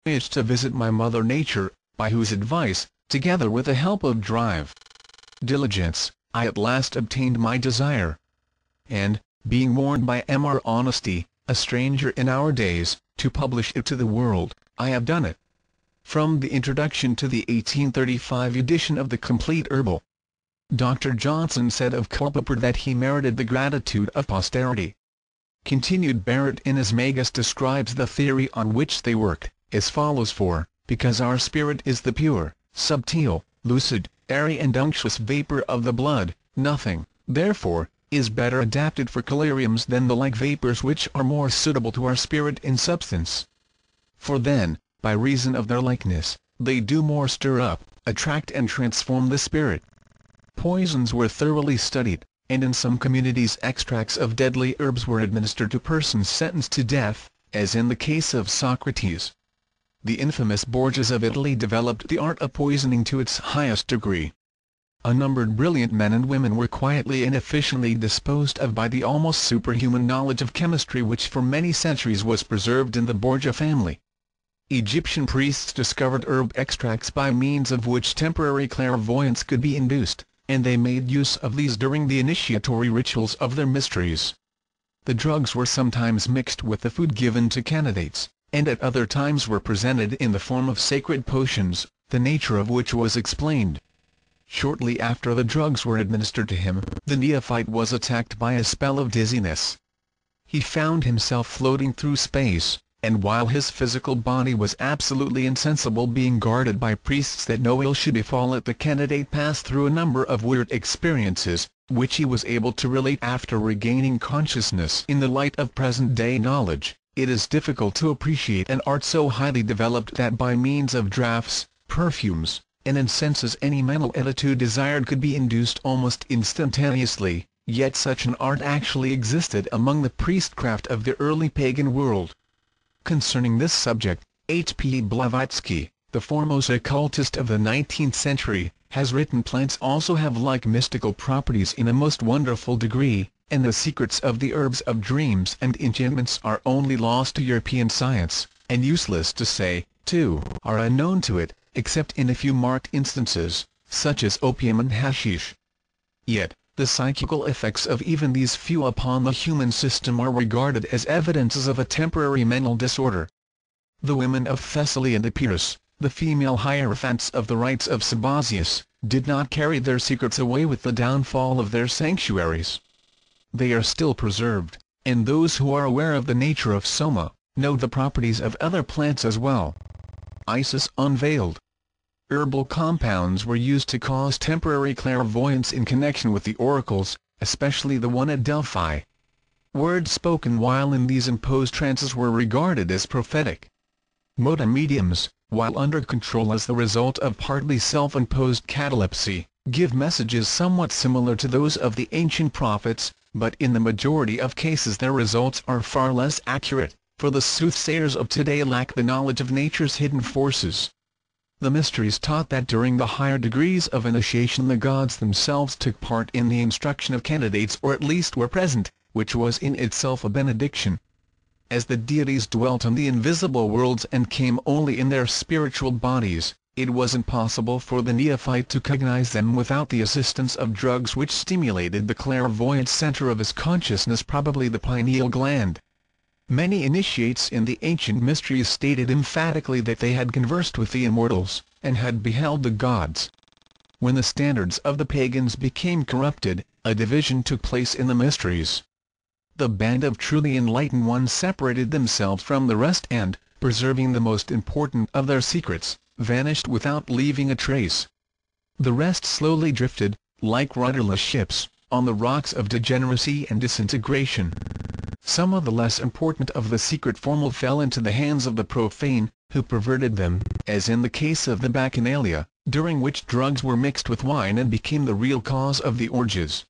voyage to visit my mother nature, by whose advice, together with the help of diligence, I at last obtained my desire. And, being warned by Mr. Honesty, a stranger in our days, to publish it to the world, I have done it. From the introduction to the 1835 edition of the Complete Herbal. Dr. Johnson said of coverted that he merited the gratitude of posterity. Continued Barrett in his Magus describes the theory on which they worked, as follows: for, because our spirit is the pure, subtile, lucid, airy and unctuous vapor of the blood, nothing, therefore, is better adapted for collyriums than the like vapors which are more suitable to our spirit in substance. For then, by reason of their likeness, they do more stir up, attract and transform the spirit. Poisons were thoroughly studied, and in some communities extracts of deadly herbs were administered to persons sentenced to death, as in the case of Socrates. The infamous Borgias of Italy developed the art of poisoning to its highest degree. Unnumbered brilliant men and women were quietly and efficiently disposed of by the almost superhuman knowledge of chemistry which for many centuries was preserved in the Borgia family. Egyptian priests discovered herb extracts by means of which temporary clairvoyance could be induced, and they made use of these during the initiatory rituals of their mysteries. The drugs were sometimes mixed with the food given to candidates, and at other times were presented in the form of sacred potions, the nature of which was explained. Shortly after the drugs were administered to him, the neophyte was attacked by a spell of dizziness. He found himself floating through space, and while his physical body was absolutely insensible, being guarded by priests that no ill should befall it, the candidate passed through a number of weird experiences, which he was able to relate after regaining consciousness. In the light of present-day knowledge, it is difficult to appreciate an art so highly developed that by means of draughts, perfumes, and incenses any mental attitude desired could be induced almost instantaneously, yet such an art actually existed among the priestcraft of the early pagan world. Concerning this subject, H. P. Blavatsky, the foremost occultist of the 19th century, has written plants also have like mystical properties in a most wonderful degree, and the secrets of the herbs of dreams and enchantments are only lost to European science, and useless to say, too, are unknown to it, except in a few marked instances, such as opium and hashish. Yet, the psychical effects of even these few upon the human system are regarded as evidences of a temporary mental disorder. The women of Thessaly and Epirus, the female hierophants of the rites of Sabazius, did not carry their secrets away with the downfall of their sanctuaries. They are still preserved, and those who are aware of the nature of soma, know the properties of other plants as well. Isis unveiled. Herbal compounds were used to cause temporary clairvoyance in connection with the oracles, especially the one at Delphi. Words spoken while in these imposed trances were regarded as prophetic. Moda mediums, while under control as the result of partly self-imposed catalepsy, give messages somewhat similar to those of the ancient prophets, but in the majority of cases their results are far less accurate, for the soothsayers of today lack the knowledge of nature's hidden forces. The mysteries taught that during the higher degrees of initiation the gods themselves took part in the instruction of candidates, or at least were present, which was in itself a benediction. As the deities dwelt in the invisible worlds and came only in their spiritual bodies, it was impossible for the neophyte to cognize them without the assistance of drugs which stimulated the clairvoyant center of his consciousness, probably the pineal gland. Many initiates in the ancient mysteries stated emphatically that they had conversed with the immortals, and had beheld the gods. When the standards of the pagans became corrupted, a division took place in the mysteries. The band of truly enlightened ones separated themselves from the rest and, preserving the most important of their secrets, vanished without leaving a trace. The rest slowly drifted, like rudderless ships, on the rocks of degeneracy and disintegration. Some of the less important of the secret formula fell into the hands of the profane, who perverted them, as in the case of the Bacchanalia, during which drugs were mixed with wine and became the real cause of the orgies.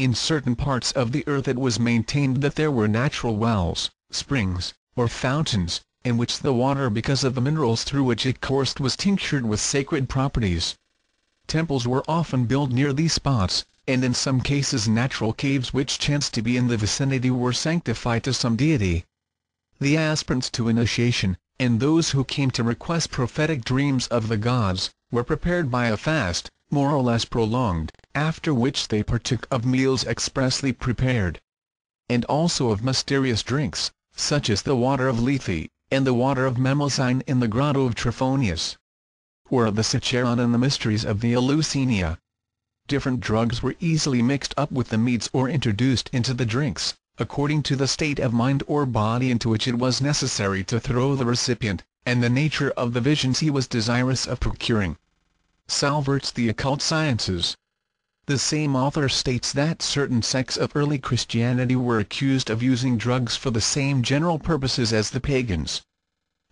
In certain parts of the earth it was maintained that there were natural wells, springs, or fountains, in which the water, because of the minerals through which it coursed, was tinctured with sacred properties. Temples were often built near these spots, and in some cases natural caves which chanced to be in the vicinity were sanctified to some deity. The aspirants to initiation, and those who came to request prophetic dreams of the gods, were prepared by a fast, more or less prolonged, after which they partook of meals expressly prepared, and also of mysterious drinks, such as the water of Lethe, and the water of Mnemosyne in the grotto of Trophonius, or the Cicerone and the mysteries of the Eleusina. Different drugs were easily mixed up with the meats or introduced into the drinks, according to the state of mind or body into which it was necessary to throw the recipient, and the nature of the visions he was desirous of procuring. Salvert's The Occult Sciences. The same author states that certain sects of early Christianity were accused of using drugs for the same general purposes as the pagans.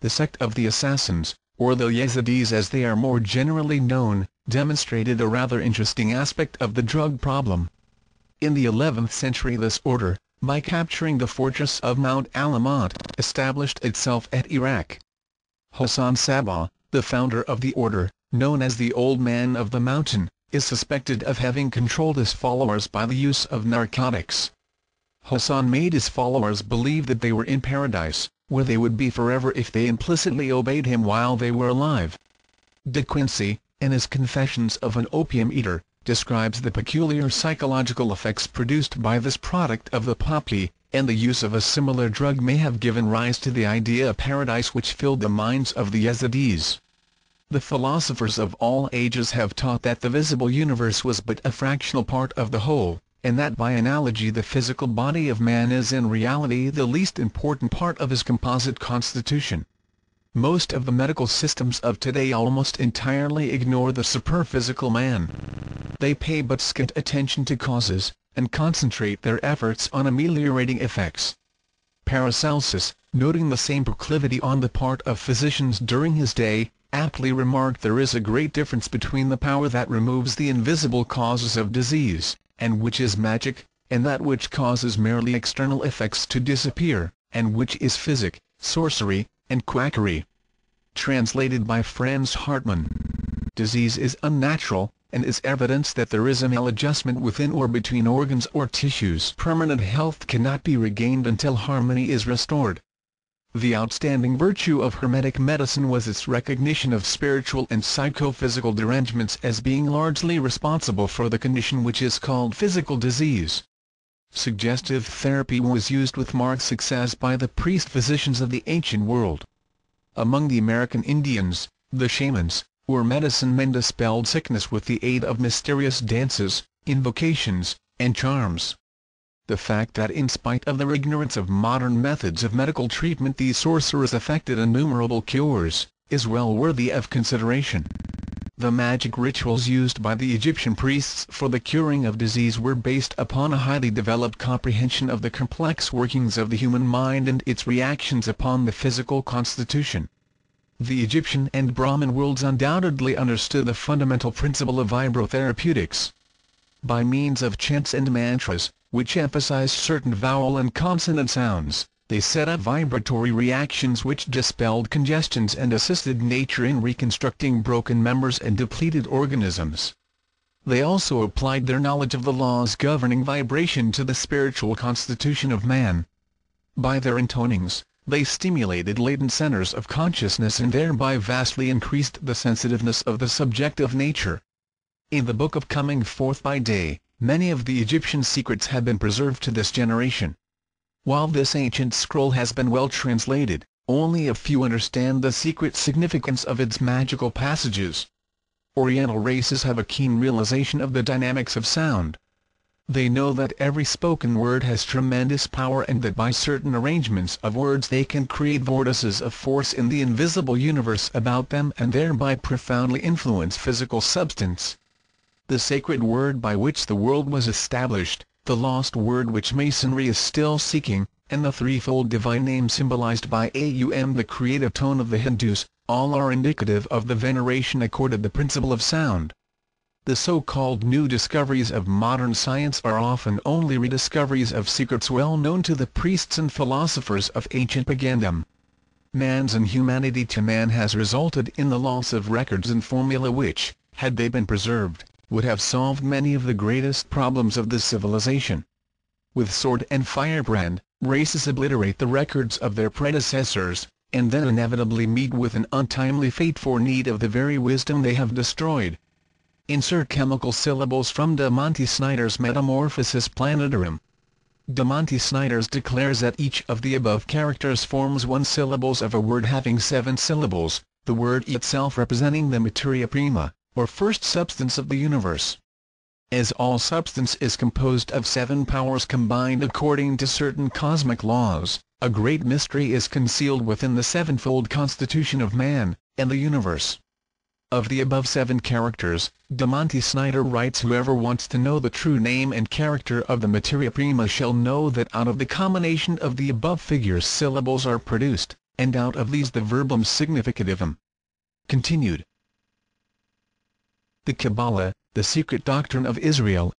The sect of the Assassins, or the Yazidis as they are more generally known, demonstrated a rather interesting aspect of the drug problem. In the 11th century this order, by capturing the fortress of Mount Alamut, established itself at Iraq. Hassan Sabbah, the founder of the order, known as the Old Man of the Mountain, is suspected of having controlled his followers by the use of narcotics. Hassan made his followers believe that they were in paradise, where they would be forever if they implicitly obeyed him while they were alive. De Quincey, in his Confessions of an Opium Eater, describes the peculiar psychological effects produced by this product of the poppy, and the use of a similar drug may have given rise to the idea of paradise which filled the minds of the Yazidis. The philosophers of all ages have taught that the visible universe was but a fractional part of the whole, and that by analogy the physical body of man is in reality the least important part of his composite constitution. Most of the medical systems of today almost entirely ignore the superphysical man. They pay but scant attention to causes, and concentrate their efforts on ameliorating effects. Paracelsus, noting the same proclivity on the part of physicians during his day, aptly remarked there is a great difference between the power that removes the invisible causes of disease, and which is magic, and that which causes merely external effects to disappear, and which is physic, sorcery, and quackery. Translated by Franz Hartmann. Disease is unnatural, and is evidence that there is a maladjustment within or between organs or tissues. Permanent health cannot be regained until harmony is restored. The outstanding virtue of Hermetic medicine was its recognition of spiritual and psychophysical derangements as being largely responsible for the condition which is called physical disease. Suggestive therapy was used with marked success by the priest-physicians of the ancient world. Among the American Indians, the shamans, or medicine men dispelled sickness with the aid of mysterious dances, invocations, and charms. The fact that in spite of their ignorance of modern methods of medical treatment these sorcerers effected innumerable cures, is well worthy of consideration. The magic rituals used by the Egyptian priests for the curing of disease were based upon a highly developed comprehension of the complex workings of the human mind and its reactions upon the physical constitution. The Egyptian and Brahmin worlds undoubtedly understood the fundamental principle of vibrotherapeutics. By means of chants and mantras, which emphasized certain vowel and consonant sounds, they set up vibratory reactions which dispelled congestions and assisted nature in reconstructing broken members and depleted organisms. They also applied their knowledge of the laws governing vibration to the spiritual constitution of man. By their intonings, they stimulated latent centers of consciousness and thereby vastly increased the sensitiveness of the subjective nature. In the Book of Coming Forth by Day, many of the Egyptian secrets have been preserved to this generation. While this ancient scroll has been well translated, only a few understand the secret significance of its magical passages. Oriental races have a keen realization of the dynamics of sound. They know that every spoken word has tremendous power and that by certain arrangements of words they can create vortices of force in the invisible universe about them and thereby profoundly influence physical substance. The sacred word by which the world was established, the lost word which Masonry is still seeking, and the threefold divine name symbolized by awsome, the creative tone of the Hindus, all are indicative of the veneration accorded the principle of sound. The so-called new discoveries of modern science are often only rediscoveries of secrets well known to the priests and philosophers of ancient pagandom. Man's inhumanity to man has resulted in the loss of records and formulae which, had they been preserved, would have solved many of the greatest problems of the civilization. With sword and firebrand, races obliterate the records of their predecessors, and then inevitably meet with an untimely fate for need of the very wisdom they have destroyed. Insert chemical syllables from De Monty Snyder's Metamorphosis Planetarum. De Monty Snyder's declares that each of the above characters forms one syllables of a word having 7 syllables, the word itself representing the materia prima, or first substance of the universe. As all substance is composed of 7 powers combined according to certain cosmic laws, a great mystery is concealed within the sevenfold constitution of man, and the universe. Of the above 7 characters, De Monty Snyder writes, whoever wants to know the true name and character of the materia prima shall know that out of the combination of the above figures syllables are produced, and out of these the verbum significativum. Continued. The Kabbalah, the secret doctrine of Israel,